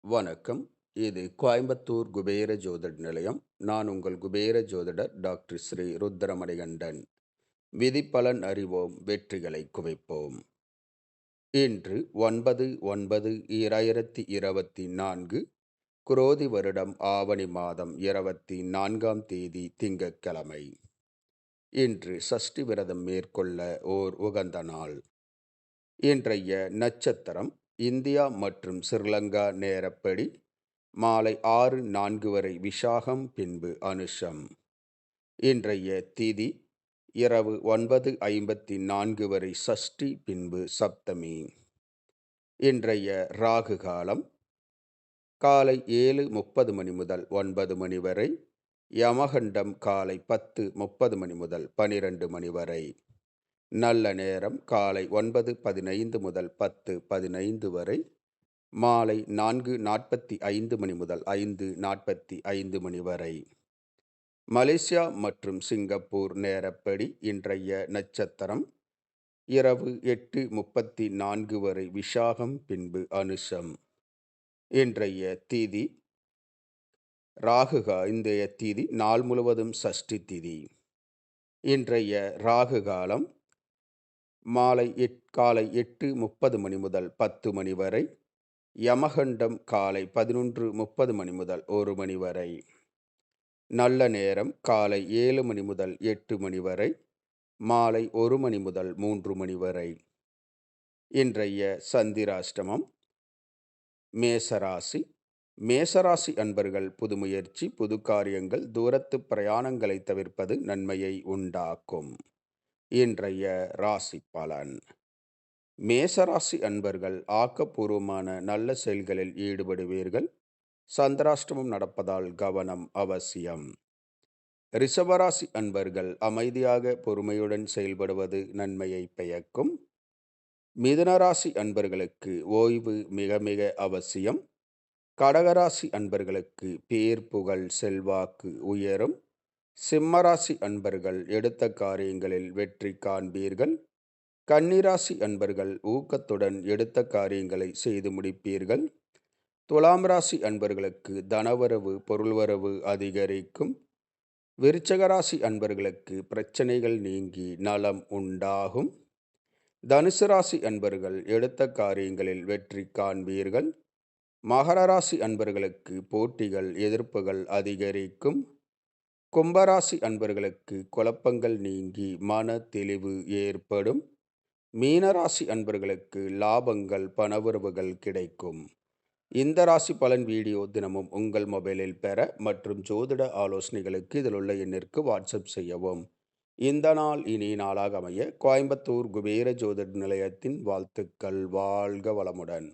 வணக்கம். இது கோயம்புத்தூர் குபேர ஜோதிட நிலையம். நான் உங்கள் குபேர ஜோதிடர் டாக்டர் ஸ்ரீ ருத்ரமணிகண்டன். விதிப்பலன் அறிவோம், வெற்றிகளை குவிப்போம். இன்று 9/9/2024, குரோதி வருடம் ஆவணி மாதம் 24ஆம் தேதி திங்கட்கிழமை. இன்று சஷ்டி விரதம் மேற்கொள்ள ஓர் உகந்த நாள். இன்றைய நட்சத்திரம் இந்தியா மற்றும் ஸ்ரீலங்கா நேரப்படி மாலை 6:04 வரை விஷாகம், பின்பு அனுஷம். இன்றைய திதி இரவு 9:54 வரை சஷ்டி, பின்பு சப்தமி. இன்றைய ராகு காலம் காலை 7:30 மணி முதல் 9 மணி வரை. யமகண்டம் காலை 10:30 மணி முதல் 12 மணி வரை. நல்ல நேரம் காலை 9:15 முதல் 10:15 வரை. மாலை 4:45 மணி முதல் 5:45 மணி வரை. மலேசியா மற்றும் சிங்கப்பூர் நேரப்படி இன்றைய நட்சத்திரம் இரவு 8:34 வரை விஷாகம், பின்பு அனுஷம். இன்றைய திதி இன்றைய திதி நாள் முழுவதும் சஷ்டி திதி. இன்றைய ராகு காலம் காலை 8:30 மணி முதல் 10 மணி வரை. யமகண்டம் காலை 11:30 மணி முதல் 1 மணி வரை. நல்ல நேரம் காலை 7 மணி முதல் 8 மணி வரை. மாலை 1 மணி முதல் 3 மணி வரை. இன்றைய சந்திராஷ்டமம் மேசராசி. மேசராசி அன்பர்கள் புது முயற்சி, புது காரியங்கள், தூரத்து பிரயாணங்களை தவிர்ப்பது நன்மையை உண்டாக்கும். இன்றைய ராசி பலன். மேசராசி அன்பர்கள் ஆக்கப்பூர்வமான நல்ல செயல்களில் ஈடுபடுவீர்கள். சந்திராஷ்டமம் நடப்பதால் கவனம் அவசியம். ரிஷபராசி அன்பர்கள் அமைதியாக பொறுமையுடன் செயல்படுவது நன்மையை பயக்கும். மிதுனராசி அன்பர்களுக்கு ஓய்வு மிக மிக அவசியம். கடகராசி அன்பர்களுக்கு பேர், புகழ், செல்வாக்கு உயரும். சிம்மராசி அன்பர்கள் எடுத்த காரியங்களில் வெற்றி காண்பீர்கள். கன்னிராசி அன்பர்கள் ஊக்கத்துடன் எடுத்த காரியங்களை செய்து முடிப்பீர்கள். துலாம் ராசி அன்பர்களுக்கு தனவரவு, பொருள்வரவு அதிகரிக்கும். விருச்சகராசி அன்பர்களுக்கு பிரச்சனைகள் நீங்கி நலம் உண்டாகும். தனுசு ராசி அன்பர்கள் எடுத்த காரியங்களில் வெற்றி காண்பீர்கள். மகர ராசி அன்பர்களுக்கு போட்டிகள், எதிர்ப்புகள் அதிகரிக்கும். கும்பராசி அன்பர்களுக்கு குழப்பங்கள் நீங்கி மன தெளிவு ஏற்படும். மீனராசி அன்பர்களுக்கு லாபங்கள், பணவரவுகள் கிடைக்கும். இந்த ராசி பலன் வீடியோ தினமும் உங்கள் மொபைலில் பெற மற்றும் ஜோதிட ஆலோசனைகளுக்கு இதில் உள்ள எண்ணிற்கு வாட்ஸ்அப் செய்யவும். இந்த நாள் இனிய நாளாக அமைய கோயம்புத்தூர் குபேர ஜோதிட நிலையத்தின் வாழ்த்துக்கள். வாழ்க வளமுடன்.